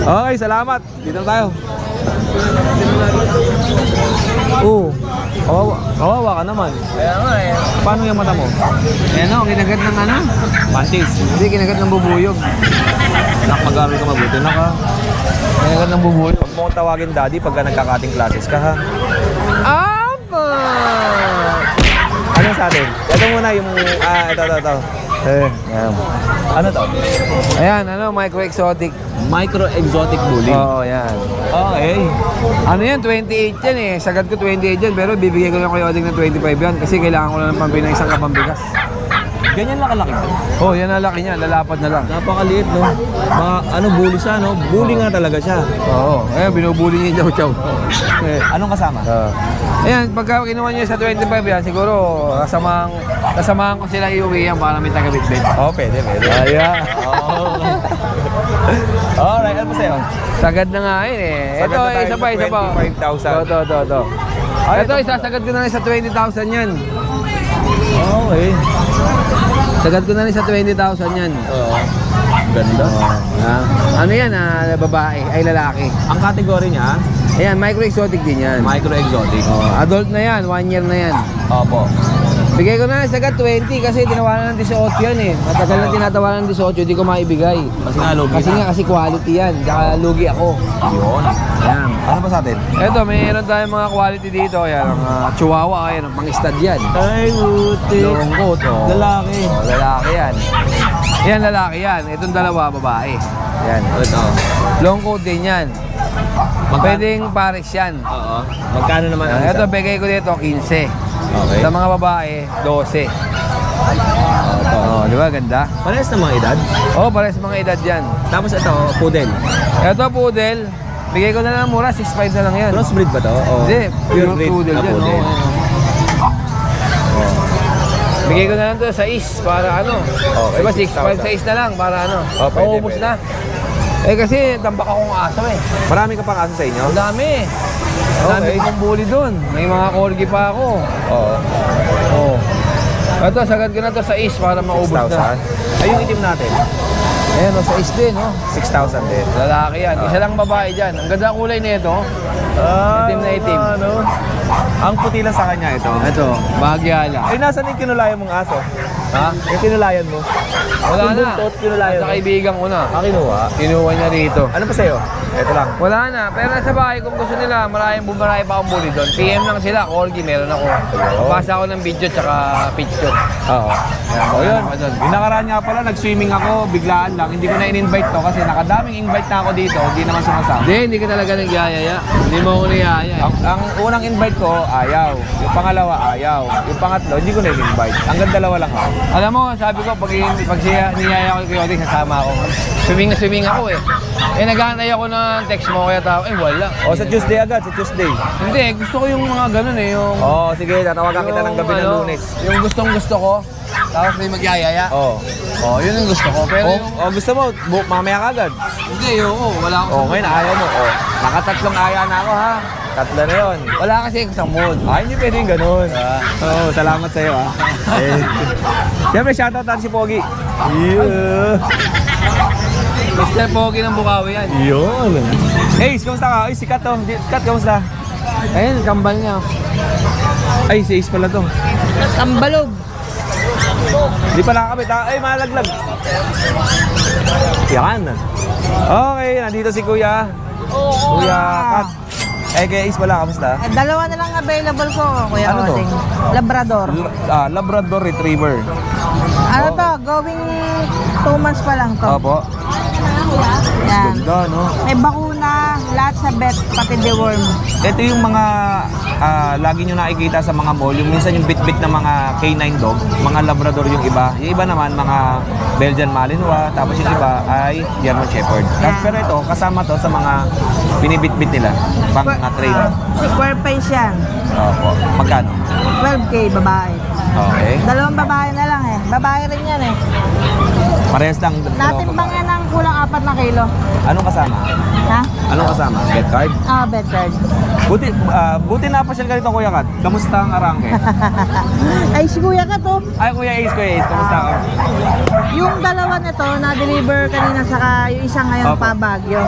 Okay, salamat. Dito na tayo. Oo. Kawawa ka naman. Kaya nga eh. Paano yung mata mo? Ayan o, kinagat ng ano? Panties. Hindi, kinagat ng bubuyog. Mag-aral ka mabuti na ka. Kinagat ng bubuyog. Huwag mo kong tawagin daddy pagka nagkakating classes ka ha. Apa! Ano sa atin? Ito muna yung, ito. Yan. Ano to? Ayan, ano, micro-exotic. Micro-exotic bully. Oo, yan. Okay. Ano yan, 28 yan eh. Sagad ko 28 yan, pero bibigay ko lang kayo oding ng 25 yan kasi kailangan ko lang ng pambili ng isang kapambigas. Ganyan lang kalaki. Oh, yan ang laki niya, lalapad na lang. Napakaliit, no? Bully siya, no? Bully nga talaga siya. Oo, ayan, binubuli niya yung chow-chow. Anong kasama? Ayan, pagka kinuha niyo sa 25 yan, siguro kasamahan ko sila iuwi yan para may taga-bitbit. Oo, pwede. Ayan. Alright, ano ba sa'yo? Sagad na nga yun eh. Sagad Ito, na tayo isa pa. ng 25,000. Ito. Ay, Ito, isasagad ko na rin sa 20,000 yan. Okay. Sagad ko na rin sa 20,000 yan. Oo. Ganda. Ano yan, babae, ay lalaki. Ang category niya, Ayan, micro-exotic din yan. micro-exotic. Adult na yan, 1 year na yan. Opo. Bigay ko na lang sagad 20 kasi tinawanan ng 18 yan eh. Matagal na tinatawanan ng 18, hindi ko maibigay. Kasi nga, lugi na. Kasi quality yan, tsaka lugi ako. Yun. Ayan. Ano pa sa atin? Eto, mayroon tayong mga quality dito. Ayan, ang chihuahua, ayan, ang pang-stud yan. Ay, buti. Longcoat, oh. Lalaki. Oh, lalaki yan. Yan, lalaki yan. Itong dalawa, babae. Yan. Ito. Long coat din yan. Pwedeng pares yan. Oo. Magkano naman ang Ito, isa? bigay ko dito, 15. Okay. Sa mga babae, 12. Oh, di ba? Ganda. Parehas na mga edad. Oh, pares mga edad yan. Tapos ito, poodle. Ito, poodle. Bigay ko na lang mura, 6.5 na lang yan. Crossbreed ba to? O Hindi, pure breed poodle na yan. poodle. Oh. Bigay ko na lang to sa is para ano. Okay, Diba 6,000. 6.5 sa is na lang para ano. Oh, pwede, Maubos pwede. na. Eh kasi tambak akong aso eh. Marami ka pang aso sa inyo? Ang dami. Ang dami Okay. kong bully doon. May mga corgi pa ako. Oo. Oh. Ito, sagad ko na to sa is para maubos na. 6,000. Ay, yung itim natin. Ayan o, sa is din oh. 6,000 din. Lalaki yan. Isa lang babae dyan. Ang ganda ang kulay nito. Itim na itim. Ano? Ang puti lang sa kanya ito. Ito, bahagyala. Ay, nasan yung kinulayan mong aso? Ha? Yung kinulayan mo? Wala Yung na. buntot, kinulayan Sa mo? kaibigan ko na. Kinuha. Kinuha niya rito. Ano pa sa'yo? Ito lang. Wala na. Pero nasa bahay kung gusto nila, marami pa akong bully doon. PM lang sila, corgi, meron ako. Pasa ako ng video tsaka picture. Oo. O yun. Yung nakaraan nga pala, nag-swimming ako, biglaan lang. Hindi ko na in-invite to kasi nakadaming invite na ako dito. Hindi naman sumasama. Hindi ka talaga nagyayaya. Hindi mo ako niyaya eh. Ang unang invite ko, ayaw. Yung pangalawa, ayaw. Yung pangatlo, hindi ko na in-invite. Hanggang dalawa lang ako. Alam mo, sabi ko, pag niyaya ko kay Oding, sasama ako. Swimming na swimming ako eh. Eh, nag-aantay ako ng text mo, kaya tao, wala. O, sa Tuesday agad, sa Tuesday. Hindi, gusto ko yung mga ganun eh, yung... Oo, sige, tatawagan kita ng gabi ng Lunes. Yung gustong gusto ko, tapos may magyayaya. Oo. Oh, yun yung gusto ko. Pero yung... Gusto mo, mamaya ka agad. Hindi, oo, wala akong... Oo, ngayon ayaw mo. Oo, nakatatlong aya na ako ha. Tatlo na yun. Wala kasi isang mood. Ay, hindi pwedeng ganun. Oo, salamat sa'yo ha. Siyempre, shoutout natin si Pogi. Yeah. Mr. Pogi ng Bukawi yan. Yun. Ace, kamusta ka? Ay, si Kat to. Kat, kamusta? Ayun, kambal niya. Ay, si Ace pala to. Tambalog. Di pala kakabit ha? Ay, malaglag. Yan. Okay, nandito si Kuya. Kuya Kat. Eh, kay Ace pala, kamusta? Dalawa na lang available ko, Kuya Ano to? Oding. Labrador. Labrador Retriever. Ano to? Going 2 months pa lang to. Opo. Yan. Ganda, no? May bakuna, lahat sa vet, pati deworm. Ito yung mga lagi nyo nakikita sa mga mall. Yung minsan yung bit-bit na mga K9 dog, mga Labrador yung iba. Yung iba naman, mga Belgian Malinois. Tapos yung iba ay German Shepherd. Tapos, pero ito, kasama to sa mga binibit-bit nila. Pang train. Square face yan. Opo. Magkano? 12K, babae. Okay. Dalawang babae na lang eh. Babae rin yan eh. Parehas lang. Natimbang yan ng kulang 4 na kilo. Anong kasama? Ha? Anong kasama? Get card? Vet card. Buti napasyal ka dito, Kuya Kat. Kamusta ang arangke? Ay, si Kuya ka to. Ay, Kuya Ace, Kamusta ka? yung dalawa nito, na-deliver kanina saka yung isa ngayon Opo. pa Baguio.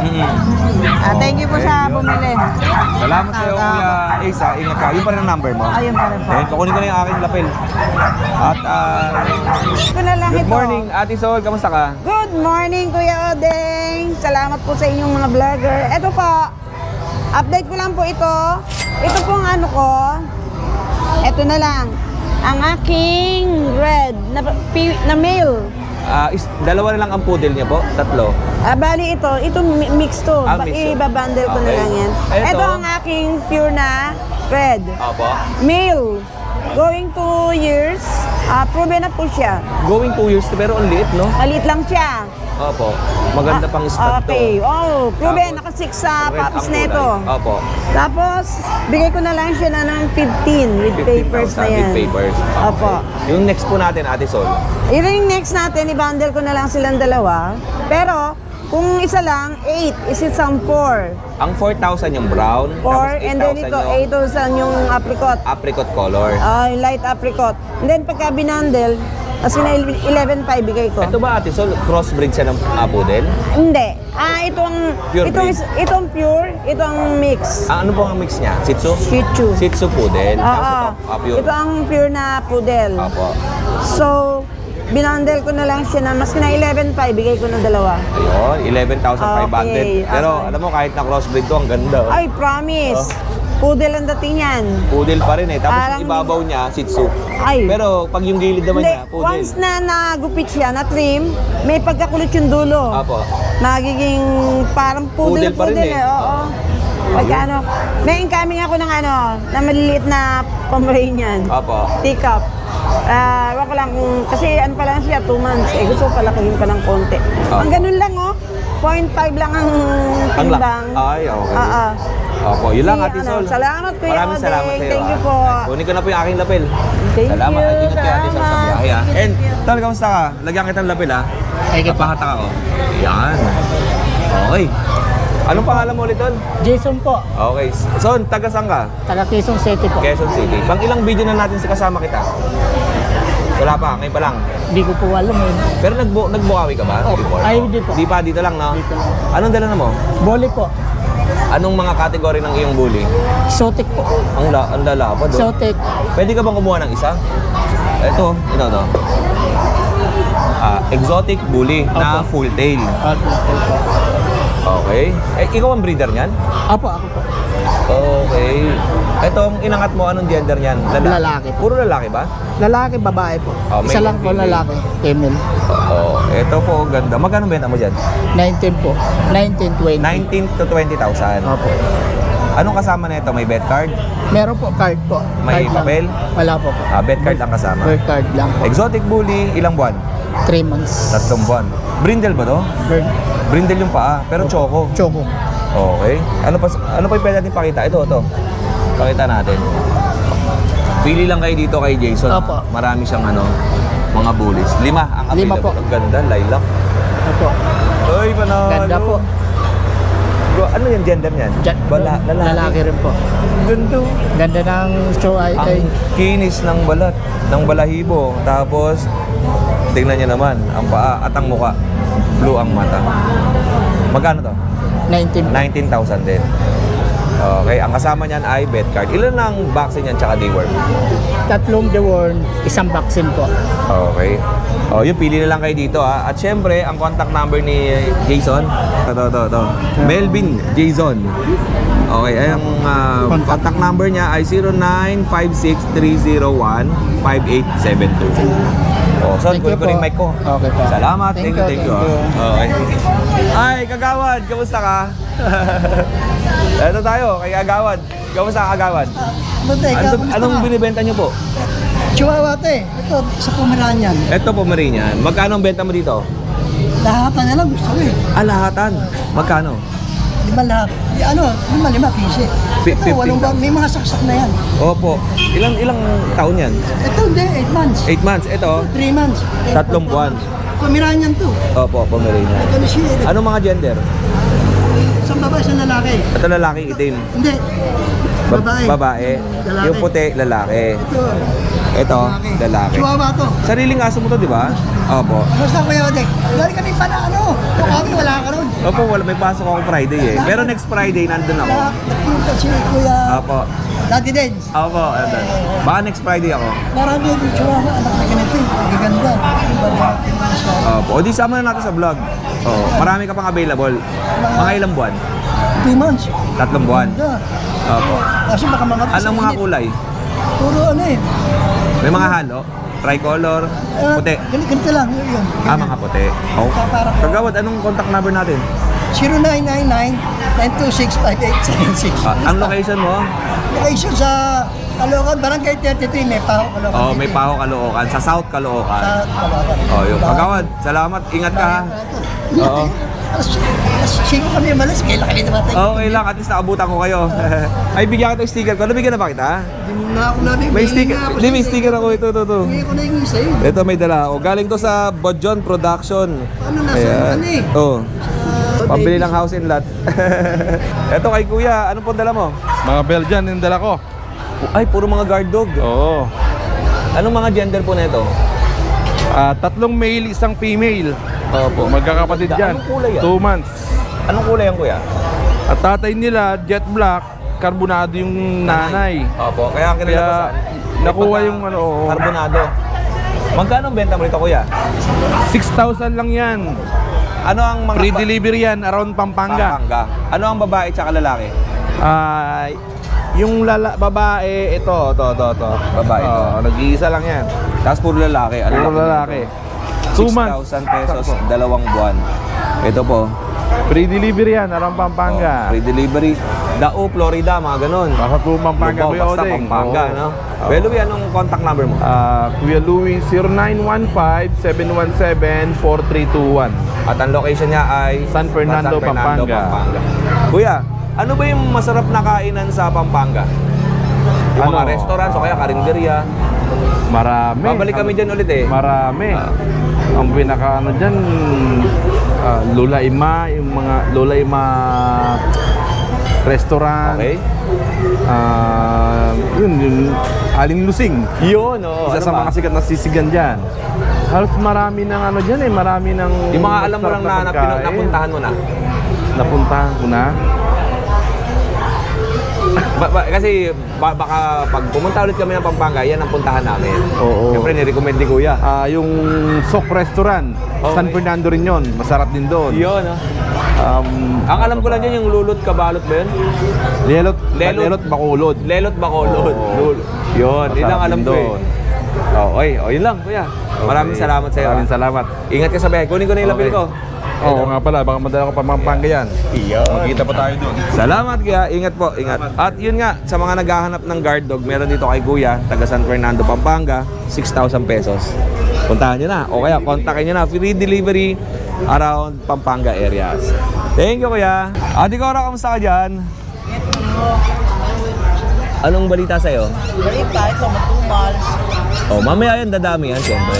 Thank you po Okay, sa yun. bumili. Salamat sa'yo, Kuya Ace, ha. Ingat ka. Yung pa rin ang number mo. Ayun pa rin po. Then, kukunin ko na yung aking lapel. At, Ito na lang good ito. morning, Ate Sol. Kamusta ka? Good morning, Kuya Odeng. Salamat po sa inyong mga vlogger. Ito po, update ko lang po ito. Ito pong ano ko, ito na lang. Ang aking red na male. Dalawa na lang ang poodle niya po? Tatlo? Bali ito mix to. Mix to. Ibabundle ko na Okay. lang yan. Ito? Ito ang aking pure na red. Opo. Male. Going 2 years. Proven na po siya. Going 2 years, pero ang liit, no? Maliit lang siya. Opo. Maganda pang stud to. Okay. Oh, proven. Tapos, Naka-6 sa red puppies ang na ito. kulay. Opo. Tapos, bigay ko na lang siya na ng 15 with papers na 15,000 yan. with papers. Opo. Yung next po natin, Ate Sol. Yung next natin, i-bundle ko na lang silang dalawa. Pero, kung isa lang, 8. Is it some 4? Ang 4,000 yung brown. 4, and then 8,000 ito, 8,000 yung apricot. apricot color. Yung light apricot. And then, pagka binundle, as in 11,500 bigay ko. Ito ba, Ate Sol, crossbreed siya ng poodle? Hindi. Ito ang Pure breed. ito ang pure, ito ang mix. Ano po ang mix niya? Shih Tzu? Shih Tzu. Shih Tzu poodle. Oo. Pure. Ito ang pure na poodle. Opo. So, binundle ko na lang siya na mas na 11,500 bigay ko ng dalawa. Ayun, 11,500. Okay, Pero okay. alam mo, kahit na crossbreed to, ang ganda. Oh. Ay, promise. Poodle ang dating yan. Poodle pa rin eh. Tapos Parang- yung ibabaw niya, Shih Tzu. Ay. Pero pag yung gilid naman Hindi, niya, poodle. once na nagupit siya, na trim, may pagkakulot yung dulo. Apo. Nagiging parang Poodle pa rin poodle-poodle eh. Oo. Pagka ano, may incoming ako ng ano, na maliliit na Pomeranian. Apo. Teacup. Ewan ko lang kung, kasi ano pa lang siya, 2 months. Gusto ko palakihin pa ng konti. Apo. Ang ganun lang 0.5 lang ang Ang timbang. Ay, okay. Oo. Opo, yun lang, Ate Ano, Sol. salamat, Kuya Maraming Odeng. salamat sa'yo. Thank you po. Kunin ko na po yung aking lapel. Thank Salamat. you, At ingat kay Ate Sol sa salamat. biyahe, ha. And, Tol, kamusta ka? Lagyan kitang lapel, ha? Ay, kita. Napahata ka, oh. Yan. Okay. Anong pangalan mo ulit, Tol? Jason po, Okay. Son, taga saan ka? taga Quezon City po. Quezon City. Pang ilang video na natin sa kasama kita? Wala pa, ngayon pa lang. Hindi ko po alam eh. Pero nagbukawi ka ba? Opo. before? Ay, hindi po. Di pa, dito lang, no? Dito. Anong dala na mo? Boli po. Anong mga category ng iyong bully? Exotic po. Ang lalapad, oh. Exotic. Pwede ka bang kumuha ng isa? Ito, to. Exotic bully na Opo. full tail. Okay. Ikaw ang breeder niyan? Apo, ako po. Okay. Itong inangat mo, anong gender niyan? Lalaki. Puro lalaki ba? Lalaki, babae po. Oh, Isa male lang and po female. lalaki. Female. Oo. Ito po, ganda. Magkano benta mo dyan? 19 po. 19, 20. 19 to 20,000. Opo. Anong kasama na ito? May bet card? Meron po card po. May Card lang. papel? Wala po. Bet card ang kasama. Bird card lang po. Exotic bully, ilang buwan? 3 months. 3 buwan. Brindle ba to? Bird. Brindle yung paa, pero choco. Choco. Okay. Ano pa yung pwede natin pakita? Ito. Pakita natin. Pili lang kayo dito kay Jason. Opo. Marami siyang mga bullies. 5 ang available. 5 po. Ang ganda, lilac. Opo. Ay, panalo. Ganda po. Bro, ano yung gender niyan? Lalaki rin po. Ganda. Ganda ng show ay Ang kinis ng balat, ng balahibo. Tapos, tingnan niyo naman, ang paa at ang muka. Blue ang mata. Magkano to? 19 po. 19,000 din. Okay, ang kasama niyan ay bet card. Ilan ang vaccine niyan tsaka deworm? 3 deworm, 1 vaccine po. Okay. Yung pili na lang kayo dito, ha. At syempre, ang contact number ni Jason. Ito. Melvin Jason. Okay, ang contact number niya ay 0956-301-5872. So, Thank you kunin ko rin po. mic ko. Okay po. Salamat. Thank Thank you. you. Okay. Ay, Kagawad, kamusta ka? Ito tayo, kay Kagawad. Kamusta ka, Kagawad? Anong binibenta niyo po? Chihuahua ate, ito sa Pomeranian. Ito po, Marinian. Magkano ang benta mo dito? Lahatan na lang gusto ko eh. Lahatan. Magkano? 5 lahat. 5 piso. Pi- Ito, 15 walong lang. may mga saksak na yan. Opo. Ilang taon yan? Ito hindi, 8 months. 8 months. Ito, 3 months. 3 buwan. Pomeranian to. Opo, Pomeranian. Ito na siya. Anong mga gender? Isang babae, isang lalaki. Ito lalaki, itim. Hindi. Babae. Babae. Lalaki. Yung puti, lalaki. Ito, Ito, lalaki. Chihuahua to. Sariling aso mo to, di ba? Opo. Basta Kuya Odeng. Dali kami pa na ano. Kami wala ka ron. Opo, may pasok ako Friday eh. Pero next Friday, nandun ako. Nagpunta si Kuya Opo. Dati Dens. Opo, nandun. Baka next Friday ako. Marami yung chihuahua. Anak na ganito eh. Gaganda. Babatin mo siya. Opo. O di sama na natin sa vlog. Oo. Marami ka pang available. Mga ilang buwan? 2 months. 3 buwan. Ganda. Opo. Kasi baka mga Anong mga kulay? Puro ano eh. May mga halo? Tricolor? Puti? Ganito lang. Yun. Ah, mga puti. Oh. Parang Kagawad, anong contact number natin? 0999-926-5876. Ang location mo? Location sa Caloocan, Barangay 33, may Paho, Caloocan. Oh, may Paho, Caloocan. Sa South, Caloocan. Sa Caloocan. Oh, yun. Kagawad, salamat. Ingat ka ha. Oo. Alas 5 kami malas, kailan kami namatay. Okay lang, at least naabutan ko kayo. Ay, bigyan kita ng sticker ko. Nabigyan na ba kita? Hindi na ako nabig. May sticker. Hindi, may sticker ako. Ito. Hindi ko na yung isa yun. Ito may dala ako. Galing to sa Bodjon Production. Ano nasa ano eh? Oh. Pambili ng house and lot. Ito kay kuya, ano po dala mo? Mga Belgian yung dala ko. Ay, puro mga guard dog. Oo. Anong mga gender po na ito? 3 male, 1 female. Opo. Magkakapatid yan. Anong kulay yan? 2 months. Anong kulay yan kuya? At tatay nila, jet black, karbonado yung nanay. Opo, kaya Kaya kinalabasan. nakuha yung ano, oo. Karbonado. Magkano ang benta mo nito kuya? 6,000 lang yan. Ano ang mga Free delivery yan, around Pampanga. Pampanga. Ano ang babae tsaka lalaki? Yung babae, ito. Babae ito. Nag-iisa lang yan. Tapos puro lalaki. Ano Puro lalaki. 2 months. 6,000 pesos, 2 buwan. Ito po. Free delivery yan, around Pampanga. Free delivery. Dao, Florida, mga ganun. Basta po Pampanga, Lubog, Kuya basta Odeng. Pampanga, Oo. no? Oo. Kuya Louie, anong contact number mo? Kuya Louie, 0915-717-4321. At ang location niya ay San Fernando, Pampanga. Kuya, ano ba yung masarap na kainan sa Pampanga? Yung mga Ano? restaurants o kaya karinderya. Marami. Babalik kami dyan ulit eh. Marami. Ang pinaka ano dyan, Lola Ima, yung mga Lola Ima restaurant. Okay. Yun, Aling Lusing. Yun, oo. Isa sa mga sikat na sisigan dyan. Halos marami ng ano dyan eh, marami ng Yung mga alam mo lang masarap na pagkain. napuntahan mo na. Napuntahan ko na. Kasi baka pag pumunta ulit kami ng Pampanga, yan ang puntahan namin. Oo. Siyempre, nirecommend ni Kuya. Yung Sok Restaurant, Okay. San Fernando rin yun. Masarap din doon. Yun, no? Ang alam ko lang dyan yung lulot kabalot ba yun? Lelot Bacolod. Lelot bakolod. Oo. Lulot. Yun, yun lang Masarap alam din ko eh. doon. Okay, yun lang, Kuya. Maraming Okay. salamat sa iyo. Maraming salamat. Ingat ka sa biyahe. Kunin ko na yung lapil Okay. ko. Oo nga pala, baka madala ko pa Pampanga yan. Magkita pa tayo doon. Salamat Kuya, ingat po, ingat. At yun nga, sa mga naghahanap ng guard dog, meron dito kay Kuya, taga San Fernando, Pampanga, 6,000 pesos. Puntahan nyo na, o kaya kontakin nyo na, free delivery around Pampanga areas. Thank you Kuya. Ate Cora, kamusta ka dyan? Anong balita sa'yo? Balita, ito matumal. Oh, mamaya yan, dadami yan, siyempre.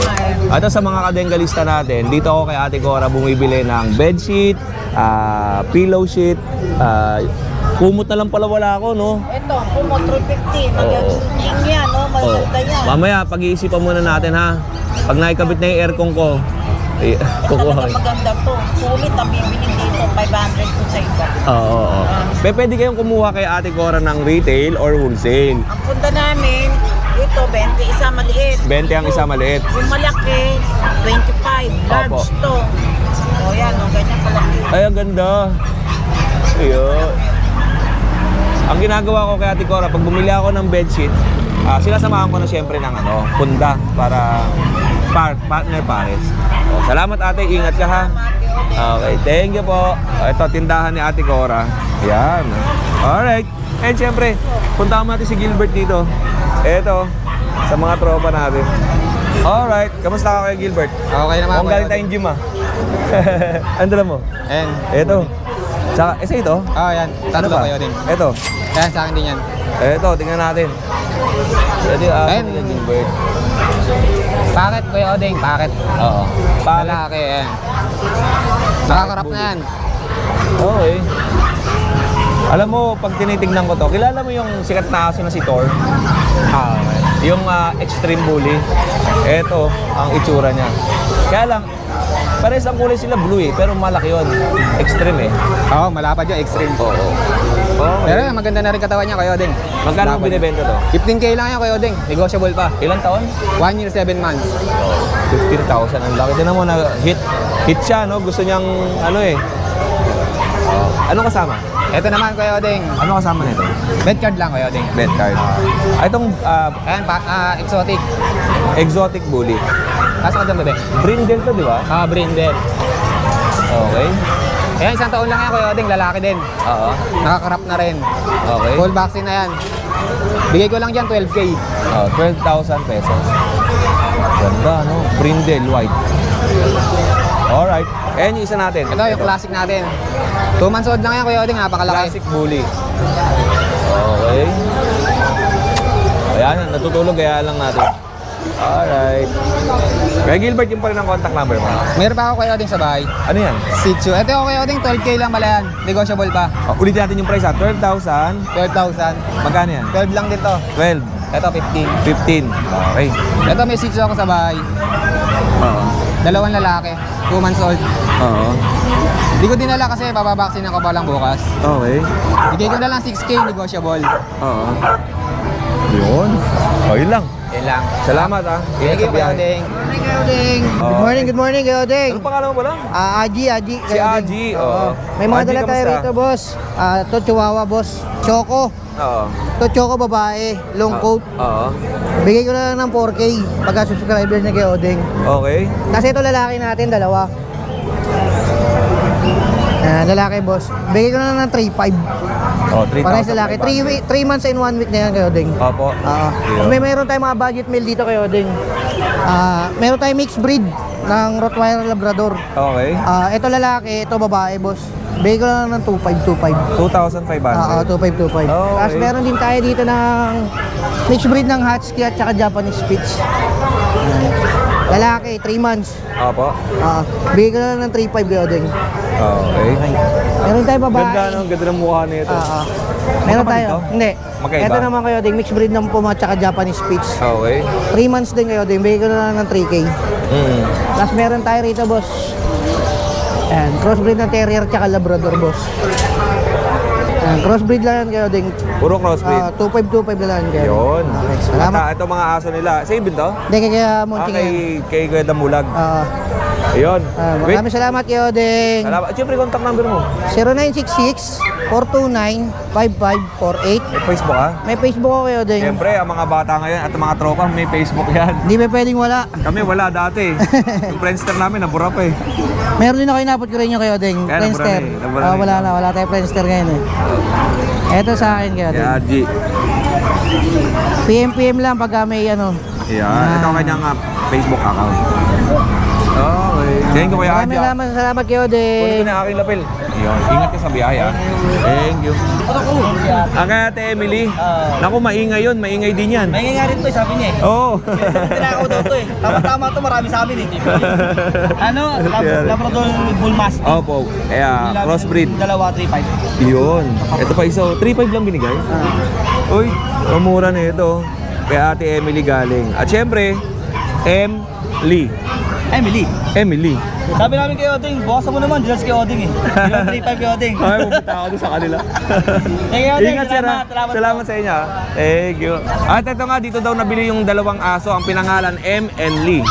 At sa mga kadenggalista natin, dito ako kay Ate Cora bumibili ng bedsheet, pillow sheet, kumot na lang pala wala ako, no? Ito, kumot 350. Magiging yan, no? Oh. Maganda yan. Mamaya, pag-iisipan muna natin, ha? Pag naikabit na yung aircon ko, kukuha. Talaga maganda to. Sulit ang bibiling dito, 500 po sa iba. Oo. Pwede kayong kumuha kay Ate Cora ng retail or wholesale. Ang punta namin, ito, 20, isa maliit. 20 ang isa maliit. Yung malaki, 25. Large Opo. to. O yan, o, ganyan kalaki. Ay, ang ganda. Ayun. Ang ginagawa ko kay Ate Cora, pag bumili ako ng bedsheet, sinasamahan ko na siyempre ng punda para partner pares. Oh, salamat ate, ingat ka ha. Okay, thank you po. Ito, tindahan ni Ate Cora. Yan. Alright. And siyempre, puntahan natin si Gilbert dito. Ito, sa mga tropa natin. Alright, kamusta ka kay Gilbert? Okay naman. Kung galing tayong gym Ano dala mo? Ayan. Ito. Tsaka, isa ito? Yan. Ano ba? Ito. Ayan, sa akin din yan. Ito, tingnan natin. Ito yung aso Ayun. ni Gilbert. Paket, Kuya Odeng, paket. Oo. Bakit? Lalaki, ayan. Nakakarap na yan. Okay. Alam mo, pag tinitignan ko to, kilala mo yung sikat na aso na si Thor? Okay. Yung Extreme Bully. Ito, ang itsura niya. Kaya lang, pares ang kulay sila blue eh, pero malaki yun. Extreme eh. Oo, malapad yung extreme. Oo. Okay. Pero maganda na rin katawan niya, Kuya Odeng. Magkano mo binibenta to? 15K lang yan, Kuya Odeng. Negotiable pa. Ilang taon? 1 year, 7 months. 15,000. Ang laki. Tinan mo na hit siya, no? Gusto niyang ano eh. Ano kasama? Ito naman, Kuya Odeng. Ano kasama nito? Bed card lang, Kuya Odeng. Bed card. Itong Ayan, exotic. exotic bully. Kaso ka doon, bebe? Brindle to, di ba? Brindle. Okay. Ayan, 1 taon lang yan, Kuya Odeng. Lalaki din. Oo. Nakakarap na rin. Okay. Full vaccine na yan. Bigay ko lang dyan 12K. 12,000 pesos. Ganda, no? Brindle white. Alright. Ayan yung isa natin. Ito, yung classic natin. 2 months old lang yan, Kuya Odeng. Napakalaki. Classic bully. Okay. Ayan, natutulog kaya lang natin. Alright. Kaya Gilbert, yung pa rin ang contact number mo. Meron pa ako, Kuya Odeng, sa bahay. Ano yan? Shih Tzu. Ito, Kuya Odeng, 12K lang pala yan. Negotiable pa. Ulitin natin yung price ha. 12,000. 12,000. Magkano yan? 12 lang din to. 12. Ito, 15. 15. Okay. Ito, may Shih Tzu ako sa bahay. Oo. 2 lalaki. 2 months old. Oo. Hindi ko dinala kasi bababaksin ako pa lang bukas. Okay. Bigay ko na lang 6K, negotiable. Oo. Yun. O, yun lang. Yan lang. Salamat ha. Thank you, Kuya Odeng. Good morning, Kuya Odeng. Anong pangalan mo ba lang? Aji. Si Aji. Oo. May mga Aji, dala tayo kamusta? rito, boss. Ito, Chihuahua, boss. Choco. Oo. Ito, Choco, babae. Long coat. Oo. Bigay ko na lang ng 4K pagka subscriber niya kay Odeng. Okay. Kasi ito lalaki natin, dalawa. Lalaki, boss. Bigay ko na lang ng 3.5. Oh, 3,000. Parehas lalaki. 3 months and 1 week na yan kay Odeng. Opo. May meron tayong mga budget meal dito kay Odeng. Meron tayong mixed breed ng Rottweiler Labrador. Okay. Ito lalaki, ito babae, boss. Bigay ko lang ng 2.5. 2,500. 2.5. Oh, Tapos okay. meron din tayo dito ng mixed breed ng Husky at saka Japanese Spitz. Lalaki, 3 months. Opo. Bigay ko na lang ng 3.5 kay Odeng. Okay. Meron tayo babae. Ganda, no? Ganda ng mukha nito. Meron Magkapal tayo. ito? Hindi. Magkaiba? Ito naman kayo ding mixed breed ng Puma at saka Japanese Spitz. Okay. 3 months din kayo ding. Bigay ko na lang ng 3K. Tapos meron tayo rito, boss. Ayan, crossbreed ng Terrier at saka Labrador, boss. Ayan, crossbreed lang yan kayo ding. Puro crossbreed. 2.5 na lang kayo. Yun. Okay, salamat. Ito mga aso nila. Save din to? Hindi, kaya Monching ngayon. Kay Kuya Damulag. Ayun. Wait. Maraming salamat kayo ding. Salamat. Siyempre, contact number mo. 0966-429-5548. May Facebook ha? May Facebook ko kayo ding. Siyempre, ang mga bata ngayon at ang mga tropa, may Facebook yan. Hindi may pwedeng wala. Kami wala dati. Yung Friendster namin, nabura pa eh. Meron din ako inapot ko rin yung kayo ding. Kaya Friendster. nabura na eh. Wala tayong Friendster ngayon eh. Eto sa akin kayo ding. Yeah, G. PM lang pagka may ano. Yeah. Ito ang kanyang Facebook account. Okay. Thank you, Kuya Adja. Maraming salamat kayo Kunin ko ding. na aking lapel. Yun. Ingat ka sa biyahe ha. Thank you. Ang Ate Emily. Naku, maingay yun. Maingay din yan. Maingay nga rin to, sabi niya eh. Oo. Tinakaw daw to eh. Tama-tama to, marami sa amin eh. Ano? Labrador Bull Mastiff. Opo. Kaya, crossbreed. Dalawa, 3.5. Yun. Ito pa isa. 3.5 lang binigay. Uy, mura na ito. Kaya Ate Emily galing. At syempre, Emily. Emily. Sabi namin kay Oding, bukasan mo naman, dila kay Oding eh. Dila 3.5 kay Oding. Ay, pupunta ako doon sa kanila. Kay Oding, Ingat sir ha. Salamat sa inyo ha. Thank you. At ito nga, dito daw nabili yung dalawang aso. Ang pinangalan, M and Lee.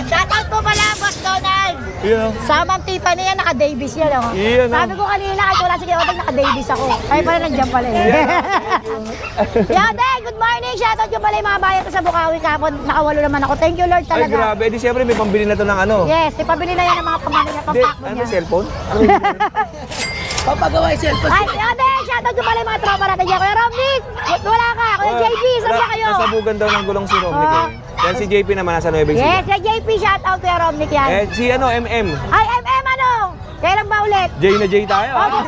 Shoutout po pala, Boss Donald. Yun. Samang tipa niya, naka-Davis yan. Oh. Yun, oh. Sabi ko kanina, kahit wala si Odeng, naka-Davis ako. Kaya pala nandiyan pala eh. Odeng, good morning. Shoutout yung pala yung mga bayan ko sa Bukawi kahapon. Nakawalo naman ako. Thank you, Lord, Ay, talaga. grabe. Di syempre may pambili na to ng ano. Yes, ipabili na yan ng mga pamangkin niya, Di, pampakbo ano, niya. cellphone? Papagawa yung cellphone. Ay, Odeng, shoutout yung pala yung mga tropa natin dyan. Kuya Romnick, wala ka. Kuya JP, saan ba kayo? Nasabugan daw ng gulong si Romnick eh. Yan si JP naman nasa Nueva Ecija. Yes, Kuya JP, shoutout Kuya Romnick yan. Si ano, MM. Ay, MM ano? Kailan ba ulit? J na J tayo ah.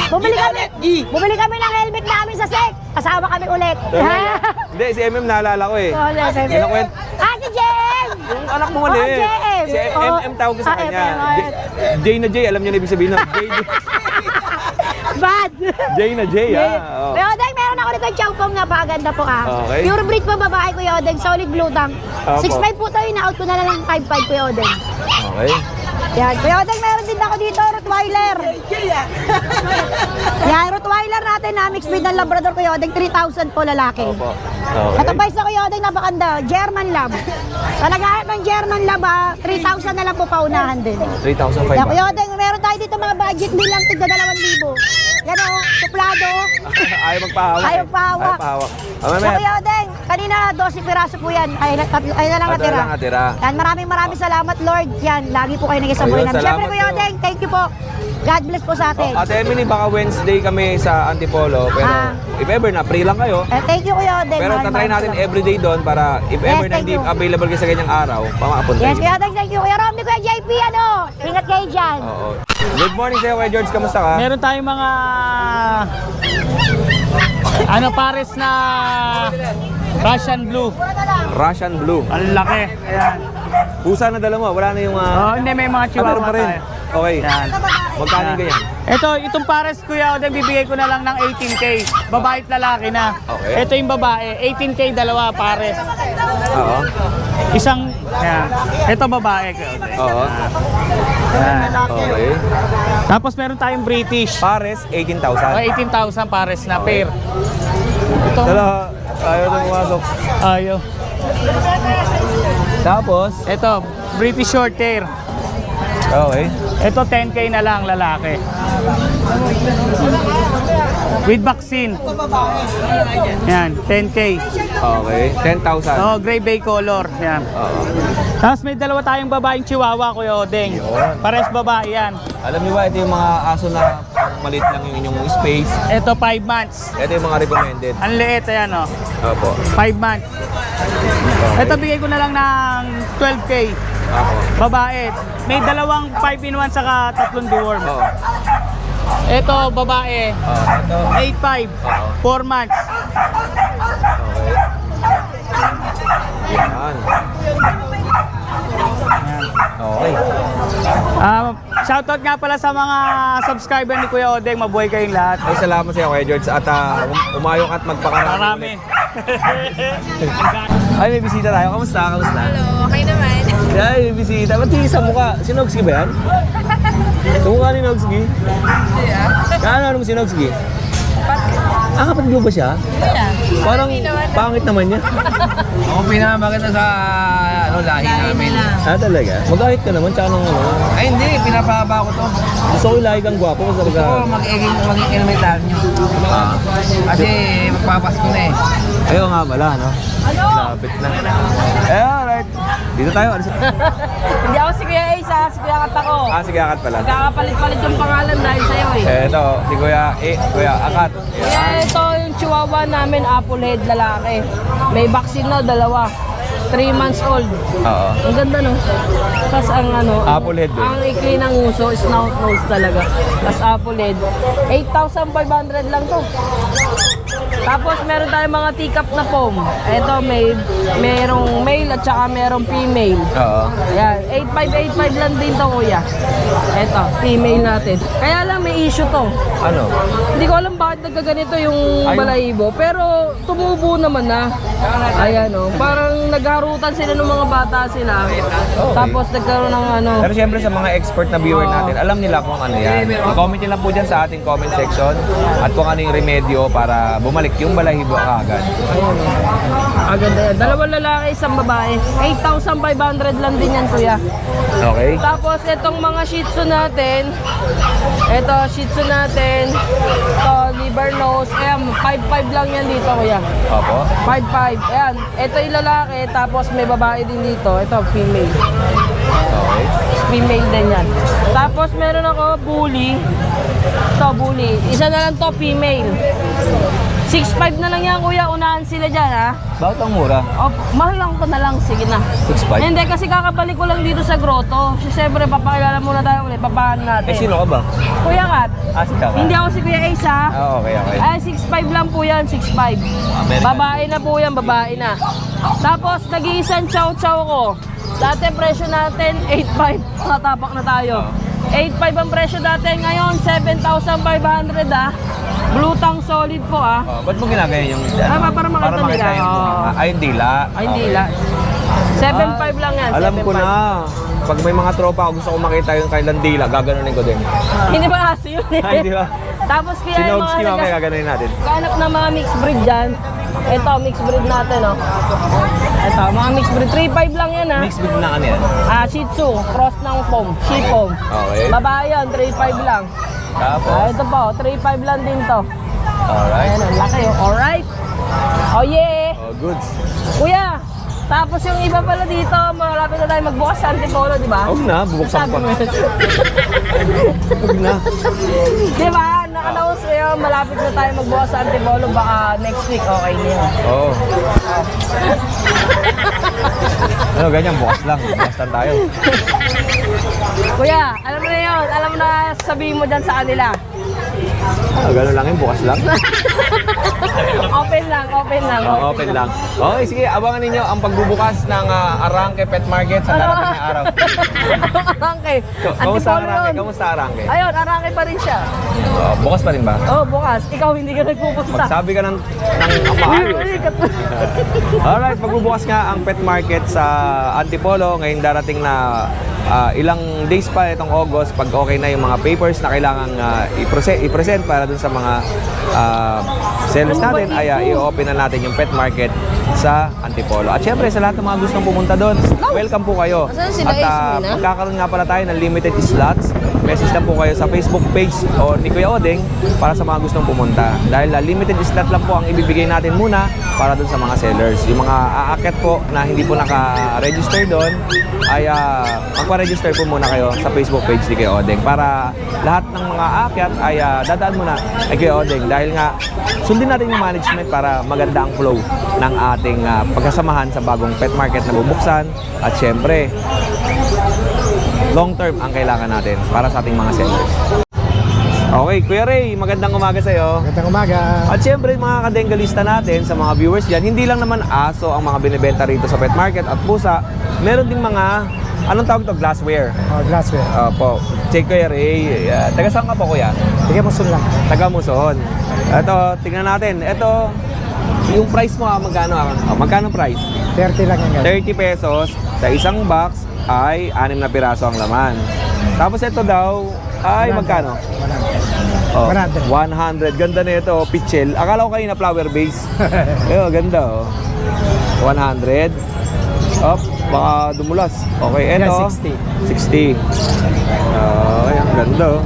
Bumili kami ng helmet namin sa SEC. Kasama kami ulit. Hindi, si MM naalala ko eh. Kinakwent. Si JM! Yung anak mo man eh. JM. Si MM tawag ko sa kanya. J na J, alam niyo na ibig sabihin nun. Bad! J na J ah. Pero Odeng, meron ako ako ni Kuya Chow Pong, napakaganda po ka. Okay. Pure breed po babae, Kuya Odeng, solid blue tank. Opo. 6'5 po tayo, na-out ko na lang ng 5'5, Kuya Odeng. Okay. Yan, Kuya Odeng, meron din ako dito, Rottweiler. Yan, Rottweiler natin na mixed breed ng Labrador, Kuya Odeng, 3,000 po lalaki. Opo. Okay. Ito pa isa, Kuya Odeng, napakanda, German Lab. Sa naghahanap ng German Lab, 3,000 na lang po paunahan din. 3,500. Yan, Kuya Odeng, meron tayo dito mga budget bill lang, tigda 2,000. Yan o, suplado. Ayaw magpahawak. Ayaw pahawak. Ayaw pahawak. So, Kuya Odeng, kanina 12 piraso po yan. Ay na lang Ito natira. lang natira. Yan, maraming salamat, Lord. Yan, lagi po kayo nagisabuhay Ayun, namin. Siyempre, salamat Kuya po. Odeng, thank you po. God bless po sa atin. Ate Emily, baka Wednesday kami sa Antipolo, pero if ever na, free lang kayo. Thank you, Kuya Odeng. Pero tatry natin everyday doon para if Yes, ever na thank hindi you. available kayo sa ganyang araw, pamapunta Yes, Kuya Odeng, thank you. Kuya Romney, Kuya JP, ano? Ingat kayo dyan. Oo. Good morning sa'yo, Kuya George. Kamusta ka? Meron tayong mga pares na Russian Blue. Russian Blue. Ang laki. Ayan. Pusa na dala mo. Wala na yung Hindi, may mga meron chihuahua pa rin. tayo. Okay. Yan. Magkano yung ganyan? Itong pares, Kuya Odeng, bibigay ko na lang ng 18K. Babae at lalaki na. Okay. Ito yung babae, 18K, dalawa pares. Oo. Isang, yan. Ito babae, Kuya Odeng. Oo. Yan. Okay. Tapos meron tayong British. Pares, 18,000. 18,000 pares na pair. Ito, Dala, ayaw na pumasok. ayaw. Tapos, Ito, British short hair. okay. Ito 10K na lang lalaki. With vaccine. Yan, 10K. Okay. 10,000. Oh, gray bay color. Yan. Oo. Tapos may dalawa tayong babaeng chihuahua, Kuya Odeng. Pares babae yan. Alam niyo ba, ito yung mga aso na maliit lang yung inyong space. Ito 5 months. Ito yung mga recommended. Ang liit, ayan oh. Opo. 5 months. Ito bigay ko na lang ng 12K. Opo. Babae. May dalawang 5-in-1 saka 3 deworm. Oo. Ito babae. Ito. 8.5. 4 months. Okay. Yan. Okay. Shoutout nga pala sa mga subscriber ni Kuya Odeng. Mabuhay kayong lahat. Ay, salamat sa iyo, Kuya George. At umayo ka at magpakarami. Marami. Ay, may bisita tayo. Kamusta? Kamusta? Hello, okay naman. Ay, may bisita. Ba't yung isa mukha? Si Nogski ba yan? Tumukha ni Nogski? Ano mo si Nogski? Kapatid mo ba siya? Parang pangit naman niya. Ako pinakamaganda sa lahi namin. Talaga? Mag-ahit ka naman, tsaka nung ano. Ay hindi, pinapahaba ko to. Gusto ko yung lahi kang gwapo. Gusto ko Gusto ko mag-elementar nyo. Kasi magpapasko na eh. Ayaw nga pala, no? Lapit na. Alright. Dito tayo. Hindi ako si Kuya Ace, si Kuya Kat ako. Sige, Akat pala. Kakapalit-palit yung pangalan dahil sa'yo eh. Ito, si Kuya Akat. Kaya ito yung chihuahua namin, apple head lalaki. May vaccine na, 2. 3 months old. Oo. Ang ganda no? Tapos ang ano, Apple head din. ang ikli ng uso, snout nose talaga. Tapos apple head. 8,500 lang to. Tapos meron tayong mga teacup na foam. Ito merong male at saka merong female. Oo. Ayan, 8,585 lang din to kuya. Ito, female natin. Kaya lang may issue to. Ano? Hindi ko alam bakit nagkaganito yung balahibo, pero tumubo naman na. Ayan o, parang nagharutan sila ng mga bata sila. Tapos nagkaroon ng ano. Pero siyempre sa mga expert na viewer natin, alam nila kung ano yan. I-comment nila po dyan sa ating comment section at kung ano yung remedyo para bumalik yung balahibo agad. Aganda yan. 2 lalaki, 1 babae. 8,500 lang din yan kuya. Okay? Tapos itong mga shih tzu natin, ito shih tzu natin, ito liver nose, ayan 5,500 lang yan dito kuya. Opo. 5,500. Ayan, ito yung lalaki, tapos may babae din dito. Ito, female. Okay. Female din yan. Tapos meron ako bully. Ito, bully. Isa na lang to, female. 6,500 na lang yan, kuya. Unahan sila dyan, ha? Bakit ang mura? Oh, mahal lang ko na lang. Sige na. 6,500? Hindi, kasi kakabalik ko lang dito sa grotto. Siyempre, papakilala muna tayo ulit. Papahan natin. Sino ka ba? Kuya Kat. Si Kaka. Hindi ako si Kuya Ace, ha? Okay. Ay, 6'5 lang po yan, 6'5. Babae na po yan, babae na. Tapos, nag-iisang chow-chow ko. Dati presyo natin, 8'5. Natapak na tayo. 8'5 ang presyo natin ngayon, 7,500 ah. Blutang solid po ah. Oh, ba't mo ginagaya yung Para makita nila. yung Oo. ay, hindi la. Ay, hindi la. 7.5 lang yan. Alam ko 7.5. na. Pag may mga tropa ako gusto ko makita yung kailan dila, gaganunin ko din. Hindi ba aso yun eh? Ay, di ba? Tapos kaya yung Sinobski mga mamaya gaganunin natin. kahanap ng mga mixed breed dyan. Ito, mixed breed natin, oh. Ito, mga mixed breed. 3.5 lang yan, ha? Mix with na ano yan. Shih Tzu, cross ng pom, Shih Pom. Okay. Babae yan, 3.5 lang. Tapos, Ito po, 3.5 lang din to. alright. Ayan, ang laki, oh. Alright. Oh, yeah. Oh, goods. Kuya, tapos yung iba pala dito, malapit na tayo magbukas sa Antipolo, di ba? Huwag na, bubuksan Sabi pa. mo yun. Huwag na. Di ba? Naka-announce kayo, malapit na tayo magbukas sa Antipolo, baka next week okay na yun. Oo. Ano, ganyan, bukas lang. Bukas lang tayo. Kuya, alam mo na yun. Alam mo na sabihin mo dyan sa kanila. Gano'n lang yun, bukas lang. Open lang, open lang. Open lang. Okay, sige, abangan ninyo ang pagbubukas ng Arangke Pet Market sa darating na araw. Arangke. Kamusta Antipolo Arangke? yun. Kamusta Arangke? Ayun, Arangke pa rin siya. Bukas pa rin ba? Oh, bukas. Ikaw hindi ka nagpupunta. Magsabi ka ng maayos. Alright, magbubukas nga ang pet market sa Antipolo. Ngayon darating na ilang days pa itong August. Pag okay na yung mga papers na kailangan i-present para dun sa mga sellers natin, ay i-open na natin yung pet market sa Antipolo. At syempre, sa lahat ng mga gustong pumunta doon, welcome po kayo. Asan sila, At Ismina? magkakaroon nga pala tayo ng limited slots. Message lang po kayo sa Facebook page o ni Kuya Odeng para sa mga gustong pumunta. Dahil limited slot lang po ang ibibigay natin muna para doon sa mga sellers. Yung mga aakyat po na hindi po naka-register doon, ay magpa-register po muna kayo sa Facebook page ni Kuya Odeng para lahat ng mga aakyat ay dadaan muna kay Kuya Odeng. Dahil nga, sundin natin yung management para maganda ang flow ng ating pagkasamahan sa bagong pet market na bubuksan. At syempre, long term ang kailangan natin para sa ating mga sellers. Okay, Kuya Ray, magandang umaga sa'yo. Magandang umaga. At syempre, mga kadenggalista natin, sa mga viewers dyan, hindi lang naman aso ang mga binibenta rito sa pet market at pusa. Meron ding mga, anong tawag ito? Glassware. Glassware. Opo. Check Kuya Ray. Taga saan ka po, Kuya? Sige mo lang. Taga Muson. Ito, tingnan natin. Ito, yung price mo, magkano? Magkano price? 30 lang yan. 30 pesos sa isang box ay 6 na piraso ang laman. Tapos ito daw ay magkano? 100. 100. Ganda na ito, pichel. Akala ko kanina flower base. Ayun, ganda oh. 100. Baka dumulas. Okay, ito. 60. Ayan, ganda oh.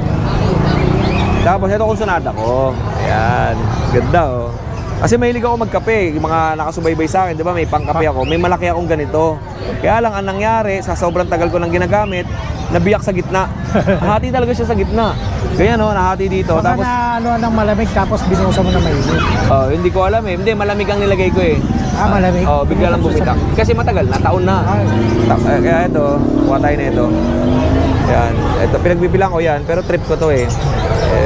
Tapos ito konsunada ko. Ayan, ganda oh. Kasi mahilig ako magkape, yung mga nakasubaybay sa akin, di ba, may pangkape ako, may malaki akong ganito. Kaya lang, ang nangyari, sa sobrang tagal ko nang ginagamit, nabiyak sa gitna. Nahati talaga siya sa gitna. Kaya no, nahati dito. Baka Tapos, na ano ng malamig tapos binusa mo na mainit. hindi ko alam eh. Hindi, malamig ang nilagay ko eh. Malamig? Bigla lang bumitak. Kasi matagal na, taon na. Kaya ito, kuha tayo na ito. Yan, ito, pinagbibilang ko yan, pero trip ko to eh.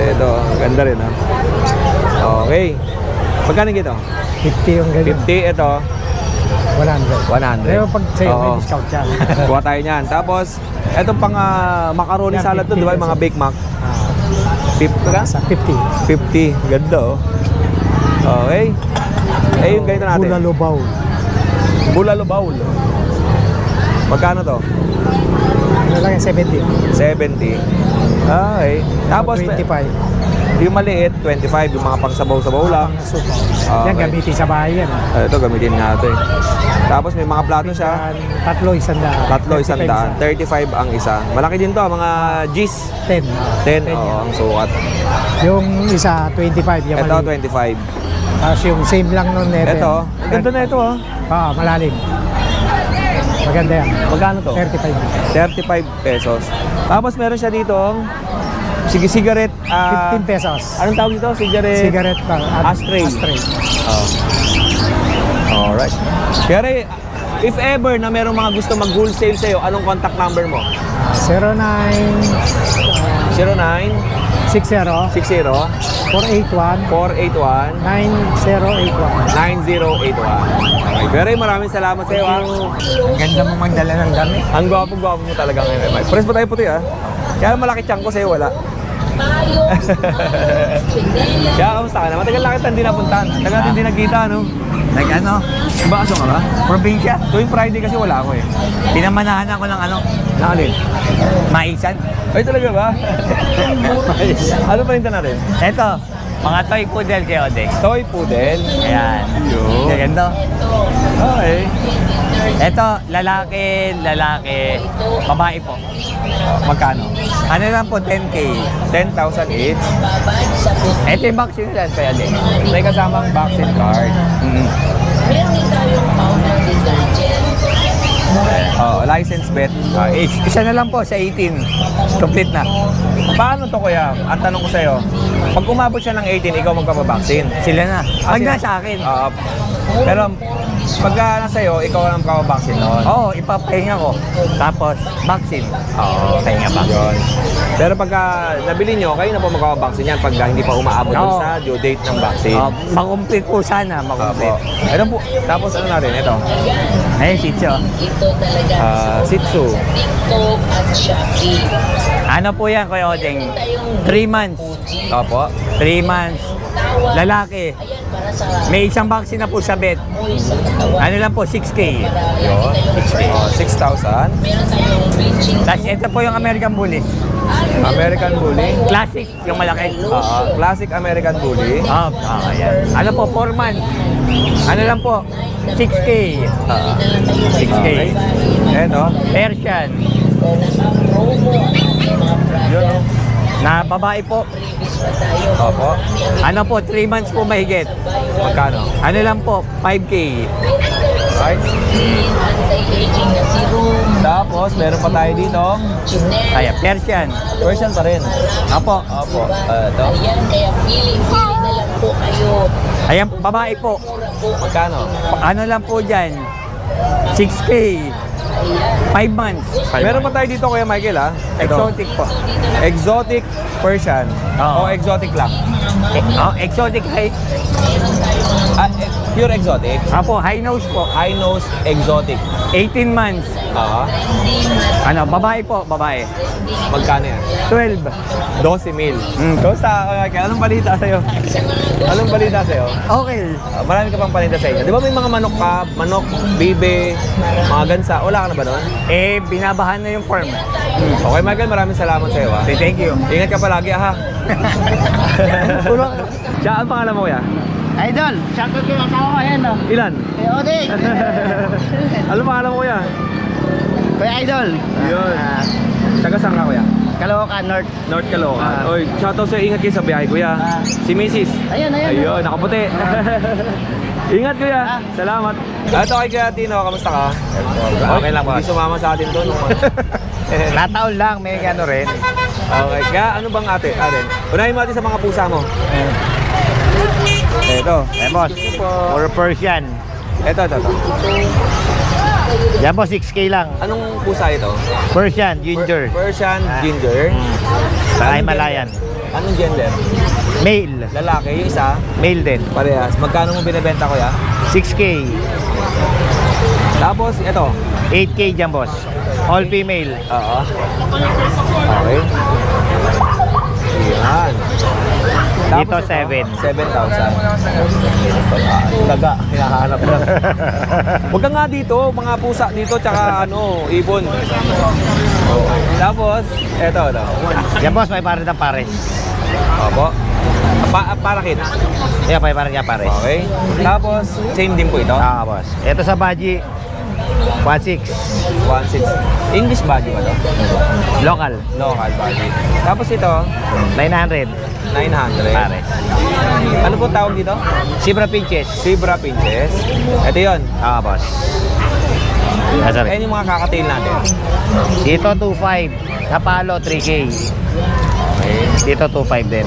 Ito, ganda rin ha. Okay. Magkano gito? 50 yung ganyan. 50, ito. 100. 100. Pero pag sa'yo, may Oo. discount yan. Kuha tayo niyan. Tapos, ito pang macaroni Yan, salad to, 50 di ba? Yung mga pesos. Bake Mac. 50 ka? Sa 50. 50. Ganda oh. Okay. Yung ganito natin. Bulalo bowl. Bulalo bowl. Magkano to? Ano lang yan, 70. 70. Okay. Tapos, 25. yung maliit, 25. Yung mga pang sabaw-sabaw lang. Ang suka. Okay. Yan, gamitin sa bahay yan. Ito, gamitin nga ito eh. Tapos may mga plato siya. Tatlo, isandaan. Tatlo, 100. 35 ang isa. Malaki din to, mga G's. 10. 10, ang sukat. Yung isa, 25. Yung Ito, maliit. 25. Tapos yung same lang nun. Ito, ganda na ito oh. Malalim. Maganda yan. Magkano to? 35. 35 pesos. Tapos meron siya dito, cigarette, 15 pesos. anong tawag dito? Cigarette pa. Ashtray. Ashtray. Alright. Pero if ever na merong mga gusto mag-wholesale sa'yo, anong contact number mo? 09 09 60 60 481 481 9081. 9081. Okay, pero maraming salamat sa iyo. Ang ganda mo magdala ng dami. Ang gwapo-gwapo mo talaga ngayon. Pares pa tayo puti ah. Kaya malaki tiyan ko sa'yo, wala. Kaya, kamusta ka na? Matagal na kita hindi napuntahan. Tagal natin hindi nagkita, no? Nag-ano? Bakasyon ka ba? Probinsya. Tuwing Friday kasi wala ako eh. Pinamanahan ako ng ano? Nakalin. Maisan. Ay, talaga ba? Ano pa rin natin? Eto, mga toy poodle kay Odeng. Toy poodle. Ayan. Yun. Ganda. Okay. Eto, lalaki, babae po. Magkano? Ano lang po, 10K. 10,000 each. Ito yung vaccine lang kay Odeng. May kasamang vaccine card. Oh, license bet. Isa na lang po sa 18. Complete na. Paano to kuya? Ang tanong ko sa'yo, pag umabot siya ng 18, ikaw magpapabaksin. Sila na. Pag Kasi- nasa akin. Pero pagka nasa'yo, ikaw ang magpapabaksin noon. Oo, ipapahinga ko. Tapos, vaccine. Oo. Pahinga pa. Yun. Pero pagka nabili nyo, kayo na po magpapabaksin yan pagka hindi pa umaabot dun Oo. sa due date ng vaccine. Makomplete po sana, makomplete. Ito po. Tapos ano na rin, ito. Ayun, sitio. Shih Tzu. Ano po yan, Kuya Odeng? 3 months. Opo. 3 months. Lalaki. May isang vaccine na po sa bed. Ano lang po, 6K. Yun. 6,000. Tapos ito po yung American Bully. American Bully. Classic, yung malaki. Classic American Bully. Ayan. Ano po, 4 months. Ano lang po, 6K. 6K. Okay. Ayan o. Persian. Yun o. Na babae po. Opo. Ano po, 3 months po mahigit. Magkano? Ano lang po, 5K. Right. Tapos, meron pa tayo dito. Kaya, Persian. Persian pa rin. Apo. Opo. Ito. Ayan, babae po. Magkano? Ano lang po dyan, 6K. 5 months. Meron pa tayo dito, Kuya Michael, ha? Ito. Exotic po. Exotic Persian. Oo. O exotic lang. Exotic high. Pure exotic. Apo, high nose po. High nose exotic. 18 months. Ano, babae po, babae. Magkano yan? 12. 12,000. Kamusta, Kuya Michael? Anong balita sa'yo? Anong balita sa'yo? Okay. Marami ka pang paninda sa inyo. Di ba may mga manok ka? Manok, bibe, mga gansa. Wala ka na ba doon? Binabahan na yung form. Okay, Michael, maraming salamat sa'yo, ha? Thank you. Ingat ka palagi, ha? Siya, ang pangalan mo, Kuya? Idol, shoutout ko yung asawa ko, ayan no. Ilan? Kay Odeng. Ano pangalan mo, Kuya? Kuya Idol. Yun. Taga saan ka, Kuya? Caloocan, North. North Caloocan. Oy, shoutout sa'yo. Ingat kayo sa biyahe, Kuya. Si Mrs. Ayun. Ayun, nakaputi. Ingat, Kuya. Salamat. Ito kay Kuya Tino, kamusta ka? Okay lang, Hindi sumama sa atin doon. Nataon lang, may ano rin. Okay, kaya ano bang ate? Unahin mo natin sa mga pusa mo. Ito. Boss, or Persian. Ito. Yan po, 6K lang. Anong pusa ito? Persian, ginger. Persian Ginger. Saka Anong Himalayan. gender? Anong gender? Male. Lalaki, yung isa. Male din. Parehas. Magkano mo binibenta, Kuya? 6K. Tapos, ito. 8K dyan, boss. All female. Oo. Okay. Yan. Dito, Tapos 7. 7,000. Daga, hinahanap lang. Huwag ka nga dito, mga pusa dito, tsaka ibon. Tapos, eto. Yan, boss, may pare ng pares. Opo. Para kit. Yan, may pare niya pares. Okay. Tapos, same din po ito. Boss. Ito sa Baji, 1.6. 1.6. English badge ba ito? Local. Local badge. Tapos ito, 900. 900. Pares. Ano po tawag dito? Zebra pinches. Zebra pinches. Ito yun. Boss. Sorry. Ayan yung mga kakatail natin. Dito 2.5. Sa Palo 3K. Dito 2.5 din.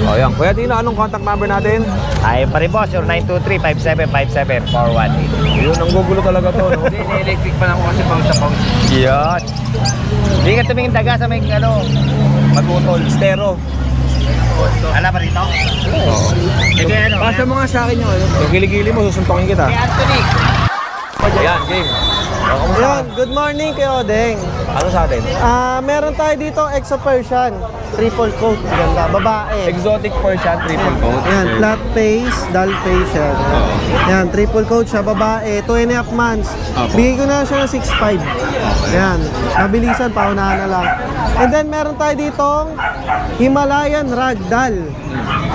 O yan. Kuya Tino, anong contact number natin? Ay pa rin, boss, your 923-5757-418. Yun, ang gugulo talaga to, no? Electric pa na ako kasi pang sa pang. Yan. Hindi ka tumingin daga sa may Magutol. Stero. Ala pa rito? Oo. Ito yan, Pasa mo nga sa akin yung Yung gili-gili mo, susuntokin kita. Anthony. Ayan, game. kamusta? Yun, good morning kay Odeng. Ano sa atin? Meron tayo dito Exo Persian, triple coat, ganda, babae. Exotic Persian triple coat. Yan, flat face, dull face yan. Yan, triple coat siya, babae, 2.5 months. Bigay ko na siya ng 6.5. Yan, mabilisan, paunahan na lang. And then meron tayo ditong Himalayan Ragdoll.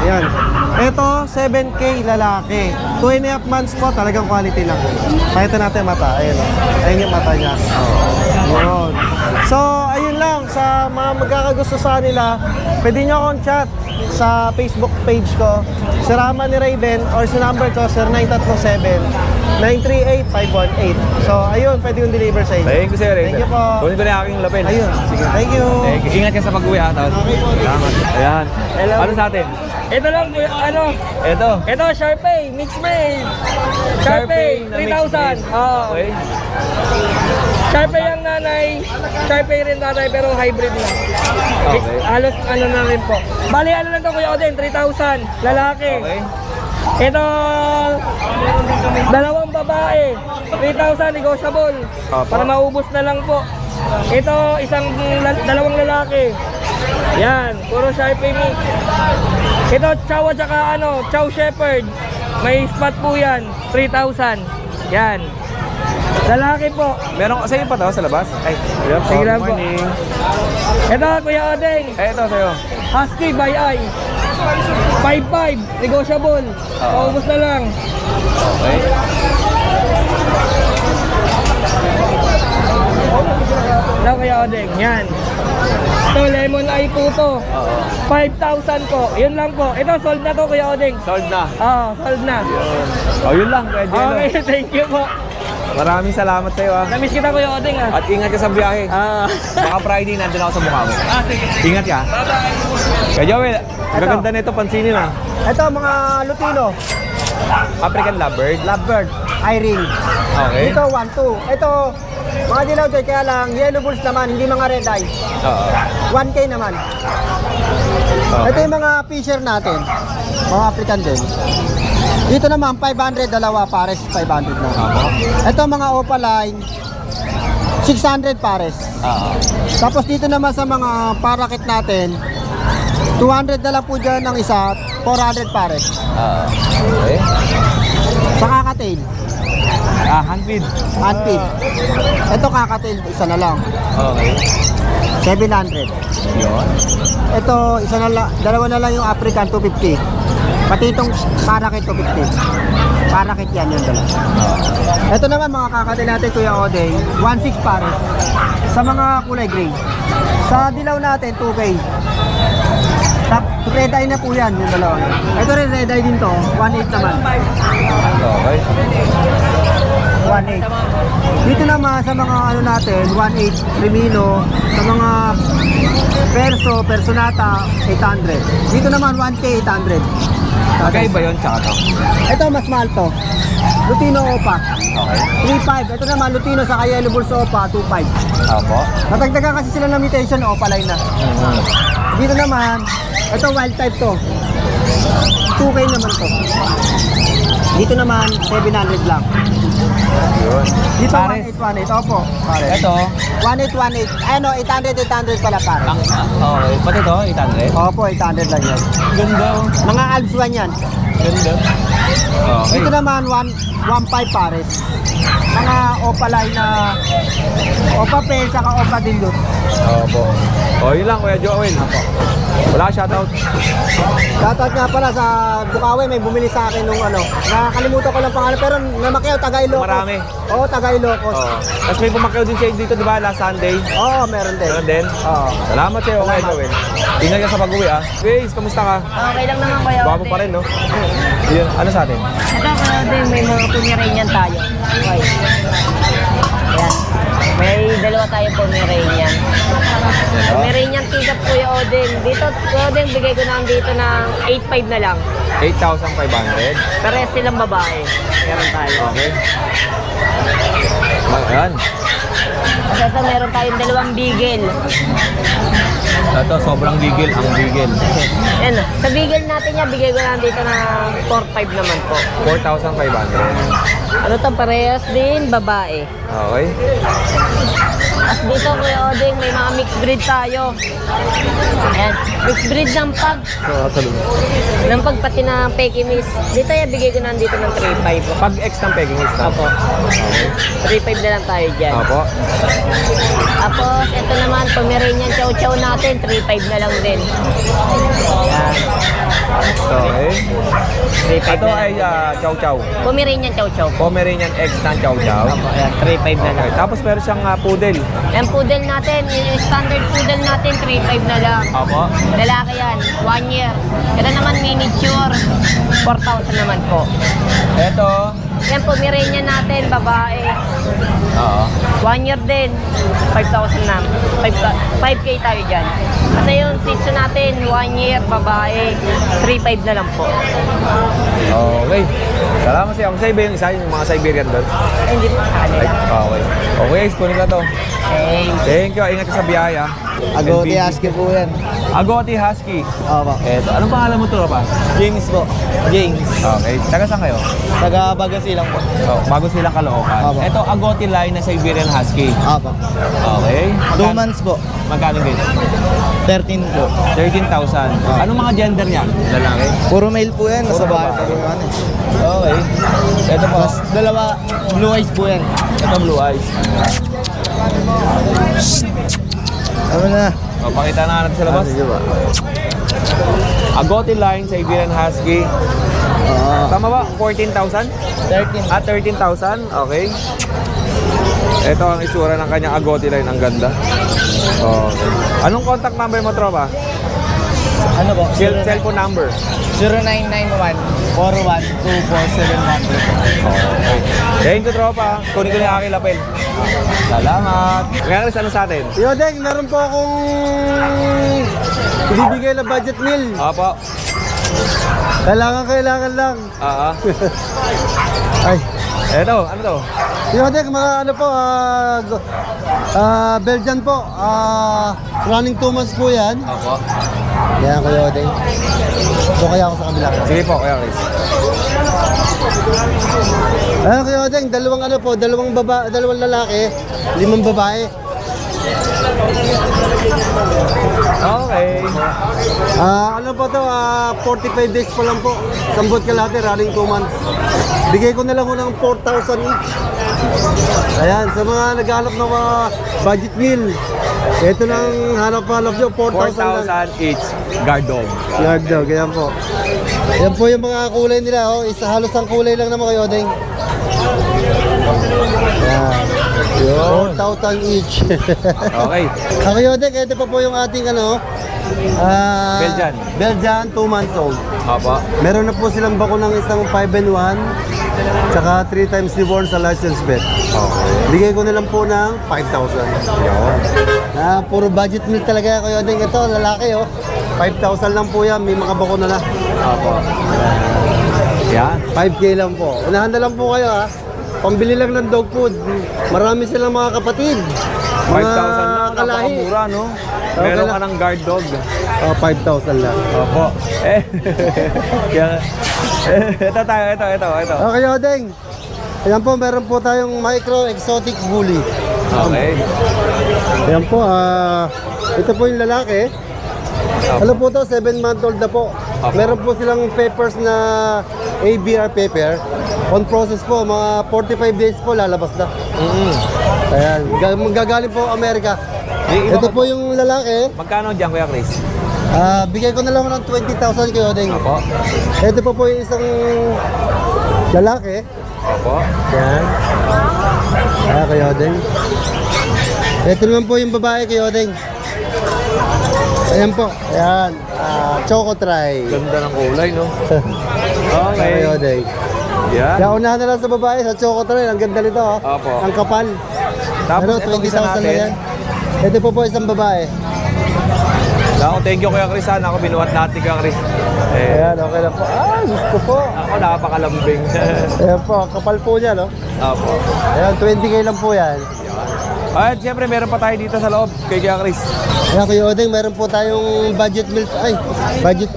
Yan. Ito, 7K lalaki. 2.5 months po, talagang quality lang. Pakita natin mata. Ayun, ayun yung mata niya. Yun. So, ayun lang. Sa mga magkakagusto sa nila, pwede nyo akong chat sa Facebook page ko. Si Rama ni Raven or sa number ko, 0937-938-518. So, ayun, pwede yung deliver sa inyo. Thank you, sir. Thank you po. Kunin ko na yung aking lapel. Ayun, sige. Thank you. Ingat ka sa pag-uwi, ha, Tol. Okay po. Salamat. Ayan. Ano sa atin? Ito lang, Ito. ito, Sharpay, mixed breed. Sharpay na mixed breed. Okay. Sharpay ang nanay, Sharpay rin nanay, pero hybrid na. Okay. Halos ano na rin po. Bali, ano lang to Kuya Odin, 3,000, lalaki. Okay. Ito, dalawang babae, 3,000 negotiable. Opo. Para maubos na lang po. Ito, dalawang lalaki. Yan, puro Sharpay mix. Ito, Chow at saka Chow Shepherd. May spot po yan, 3,000. Yan. Lalaki po. Meron ka sa'yo pa to sa labas? Ay, yun. Sige lang Good po. morning. Ito, Kuya Odeng. Ito sa'yo. Husky by eye. 5,500, negotiable. Paubos na lang. Okay. Ito, Kuya Odeng. Yan. Ito, lemon eye po to. 5,000 po. Yun lang po. Ito, sold na to, Kuya Odeng. Sold na. Sold na. Oh, yun lang. Kuya Jello. Okay, thank you po. Maraming salamat sa'yo, ha. Namiss kita, Kuya Odeng, ah. At ingat ka sa biyahe. Baka Friday, nandun ako sa Bukawi. Sige. Ingat ka. Kaya Joel, gaganda nito, pansinin, ha. Ito, mga Lutino, African Lovebird. Lovebird, eye-ring. Okay. Ito, 1-2. Ito, mga dilaw din, kaya lang, yellow bulls naman, hindi mga red eye. Oo. 1K naman. Okay. Ito yung mga fisher natin, mga African din. Dito naman, 500, dalawa pares, 500 na. Ito mga opaline, 600 pares. Tapos dito naman sa mga parakit natin, 200 na lang po dyan ng isa, 400 pares. Okay. Sa kakatail, Handfeed. handfeed. Ito kakatail, isa na lang, Okay. 700. Yun. Ito, isa na lang, dalawa na lang yung African, 250. Pati itong parakit, 250. Parakit yan, yung dalawa. Ito naman mga kakatail natin, Kuya Odeng, 1.6 pares. Sa mga kulay gray. Sa dilaw natin, 2K. Red eye na po yan, yung dalawa. Ito rin red eye din to, 1.8 naman. Okay. 1.8. Dito naman sa mga ano natin, 1.8 Remino, sa mga Personata, 800. Dito naman 1K 800. Magkaiba yun, tsaka to. Ito mas mahal to. Lutino Opa. Okay. 3.5. Ito naman Lutino sa Yellow Bulls Opa, 2.5. Opo. Natagdagan kasi sila ng mutation, Opa line na. Dito naman, ito wild type to. 2K naman to. Dito naman, 700 lang. Yun. Dito Pares. 1818. Opo. Pares. Ito. 1818. Ano, 800 pala pares. Okay. Pati to, 800. Opo, 800 lang yan. Ganda. Mga Alps 1 yan. Ganda. Okay. Dito naman, 1.5 pares. Mga opaline na Opa Pel, saka Opa Dilute. Opo. O, yun lang, Kuya Joel. Wala, shoutout. Shoutout nga pala sa Bukawi, may bumili sa akin nung ano. Nakakalimutan ko lang pangalan, pero namakyaw, taga Ilocos. Marami. Oo, taga Ilocos. Oo. Tapos may pumakyaw din siya dito, di ba? Last Sunday. Oo, meron din. Meron din. Oo. Salamat sa'yo, Kuya Salamat. Joel. Ingat ka sa pag-uwi, ah. Grace, kamusta ka? Okay lang naman, Kuya Bago pa rin, no? Yun, ano sa atin? Ito, Kuya Odeng, may mga Pomeranian tayo. Okay. Ayan. May dalawa tayong Pomeranian. Pomeranian tigat, Kuya Odeng. Dito, Kuya Odeng, bigay ko na dito ng 8,500 na lang. 8,500. Parehas silang babae. Meron tayo. Okay. Ayan. Kasi ito, meron tayong dalawang bigel. Ito, sobrang bigil, ang bigil. Ayan, sa bigel natin yan, bigay ko na dito ng 4,500 naman po. 4,500. Ano to, parehas din, babae. Okay. At dito, Kuya Odeng, may mga mixed breed tayo. Ayan, mixed breed ng pag. Ng pag pati na Pekinis. Dito, bigay ko na dito ng 3.5. Pag X ng peking is na. Apo. 3.5 na lang tayo dyan. Opo. Tapos, ito naman, Pomeranian Chow Chow natin, 3.5 na lang din. Ayan. Okay. 3.5 Ito na lang. ay Chow Chow. Pomeranian Chow Chow. Pomeranian X ng Chow Chow. Apo, ayan, 3.5 na lang. Okay. Tapos meron siyang poodle. Yung poodle natin, yung standard poodle natin, 3.5 na lang. Opo. Lalaki yan, 1 year. Ito naman miniature, 4,000 naman po. Ito. Yan Pomeranian natin, babae. Oo. 1 year din, 5,000 na. 5K tayo dyan. Kasi yung Shih Tzu natin, 1 year, babae, 3.5 na lang po. Okay. Salamat sa'yo. Kung sa iba yung isa, yung mga Siberian doon. Ay, hindi po sa kanila. Okay. Okay, kunin ka to. Thanks. Thank you. Ingat ka sa biyaya. Agote LBB. Husky po yan. Agoti Husky. Opo. Eto. Anong pangalan mo to, pa? James po. James. Okay. Taga saan kayo? Taga Bagasilang po. Oh, bago silang Caloocan. Opo. Ito, Agoti line na Siberian Husky. Opo. Okay. 2 months po. Magkano guys? 13 po. 13,000. Anong mga gender niyan? Lalaki? Puro male po yan. Nasa Puro bahay babae. pa po yan. Okay. Ito po. Tapos dalawa blue eyes po yan. Ito blue eyes. Ano na? O, pakita na natin sa labas. Sige ba? Agoti line, Siberian Husky. Oo. Tama ba? 14,000? 13. Ah, 13,000? Okay. Ito ang isura ng kanyang Agoti line. Ang ganda. Okay. Anong contact number mo, tropa? Ano po? Cellphone number. 0991-412471. Okay. Thank you, tropa. Kunin ko na yung aking lapel. Salamat. Kaya ano sa atin? Yodeng, meron po akong ibibigay na budget meal. Opo. Kailangan lang. Ay. Eto, ano to? Yodeng, mga ano po, Belgian po. Running 2 months po yan. Opo. Yan ko Yodeng. So kaya ako sa kabila. Sige po, Kuya Chris. Ayan ko Yodeng, dalawang lalaki, 5 babae. Okay. Ano po to, 45 days pa lang po. Sambot kalahati, running 2 months. Bigay ko na lang ng 4,000 each. Ayan, sa mga naghanap ng mga budget meal, ito lang hanap-hanap nyo, 4,000 lang. 4,000 each guard dog. Yard dog, ayan po. Ayan po yung mga kulay nila, oh. Halos ang kulay lang naman kayo, Odeng. Ayan. 4,000 each. Okay. Ako Odeng, ito pa po yung ating Belgian. Belgian, 2 months old. Opo. Meron na po silang bakunang isang 5-in-1, tsaka 3 times newborn sa license vet. Okay. Bigay ko na lang po ng 5,000. Puro budget meal talaga kayo din. Ito, lalaki 5,000 lang po yan. May mga bakuna na. Opo. Yan. 5K lang po. Unahan na lang po kayo Pambili lang ng dog food. Marami silang mga kapatid. 5,000 lang. kalahi. Napakamura, no? Okay Meron lang. ka ng guard dog. 5,000 lang. Opo. Kaya, ito tayo, ito. Okay, Odeng. Ayan po, meron po tayong micro exotic bully. Okay. Ayan po, ito po yung lalaki. Ano po to, 7-month-old na po. Meron po silang papers na ABR paper. On process po, mga 45 days po lalabas na. Ayan, gagaling po Amerika. Ito po yung lalaki. Magkano dyan, Kuya Chris? Bigay ko na lang ng 20,000 kayo, Odeng. Opo. Ito po yung isang lalaki. Opo. Yan. Kayo, Odeng. Ito naman po yung babae kayo, Odeng. Ayan po. Ayan. Choco Try. Ganda ng kulay, no? Okay. Kayo, Odeng. Yan. Kaya unahan na lang sa babae, sa Choco Try. Ang ganda nito, Opo. Ang kapal. Tapos itong isa 20,000 lang natin. yan. Ito po isang babae. Ako, thank you, Kuya Chris. Ako, binuhat natin, Kuya Chris. Ayan, okay lang po. Gusto po. Ako, napakalambing. Ayan po, kapal po niya, no? Opo. Ayan, 20K lang po yan. At siyempre, meron pa tayo dito sa loob kay Kuya Chris. Ayan, Kuya Odeng, meron po tayong budget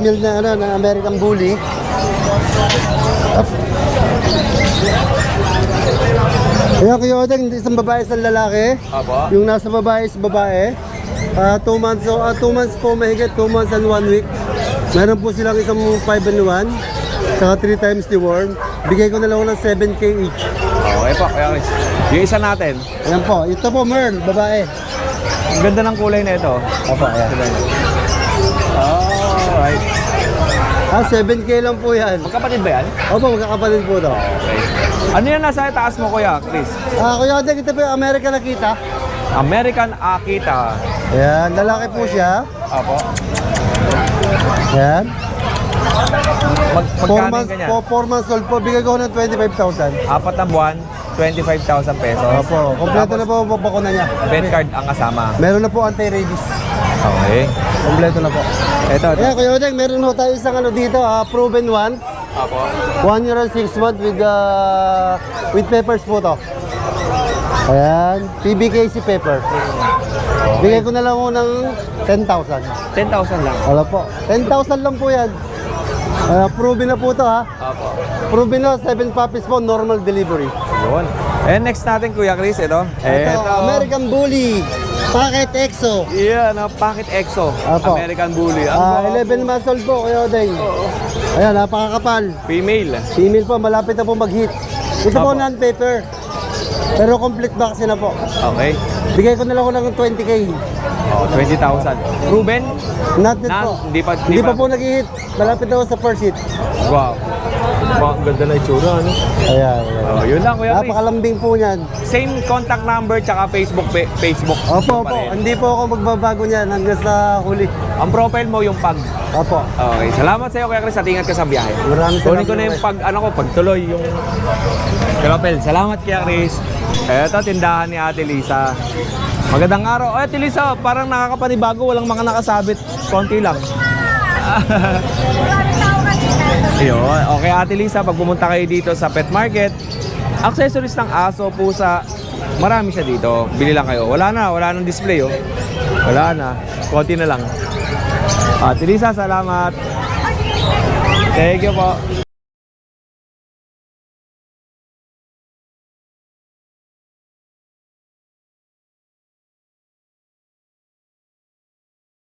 meal na na American Bully. Ayan, Kuya Odeng, isang babae, isang lalaki. Apo. Yung nasa babae is babae. 2 months, 2 months po mahigit, 2 months and 1 week. Meron po silang isang 5 and 1, saka 3 times the worm. Bigay ko na lang ng 7K each. Okay po, Kuya Chris. Yung isa natin, Ayan po, ito po Merl, babae. ang ganda ng kulay na ito. Opo, ayan. Alright. 7K lang po yan. Magkapatid ba yan? Opo, magkakapatid po to. Okay. Ano yan nasa taas mo, Kuya Chris? Kuya Odeng, ito po yung American Akita. American Akita. Ayan, lalaki po siya. Apo. Ayan. Magkano yung ganyan? 4 months old po, bigay ko ng 25,000. 4 na buwan, 25,000 pesos. Opo, kompleto na po ang bakuna niya. Vet card ang kasama. Meron na po anti-rabies. Okay. Kompleto na po. Ito. Ayan, Kuya Odeng, meron ho tayo isang ano dito, proven one. Apo. 1 year and 6 months with peppers po to. Ayan, PBKC pepper. Bigay ko na lang ho ng 10,000. 10,000 lang. Wala po. 10,000 lang po yan. Proven na po to ha. Apo. Proven na, 7 puppies po, normal delivery. Yun. And next natin, Kuya Chris, ito. Ito, American Bully. Packet EXO. Yeah, Pocket EXO. Apo. American Bully. Ang 11 months old po, Kuya Odeng. Ayan, napakakapal. female. Female po, malapit na po mag-hit. Ito po Apo. non-paper. Pero complete vaccine na po. Okay. Bigay ko na lang ko ng 20K. Oh, 20,000. Proven? Not yet po. Hindi pa, Hindi pa po nag-hit. Malapit na po sa first hit. Wow. Wow, ang ganda na itsura, ano? Ayan. Oh, yun lang, Kuya Chris. Napakalambing po niyan. Same contact number tsaka Facebook. Facebook. Opo, pa opo. rin. Hindi po ako magbabago niyan hanggang sa huli. Ang profile mo yung pag. Opo. Okay. Salamat sa iyo, Kuya Chris. At ingat ka sa biyahe. Maraming Kunin salamat. ko na yung pag, pagtuloy yung profile. Salamat, Kuya Chris. Eto, tindahan ni Ate Lisa. Magandang araw. Ate Lisa, parang nakakapanibago. Walang mga nakasabit. Konti lang. Ayun. Okay, Ate Lisa, pag pumunta kayo dito sa pet market, accessories ng aso, pusa, marami siya dito. Bili lang kayo. Wala nang display, oh. Wala na. Konti na lang. Ate Lisa, salamat. Thank you po.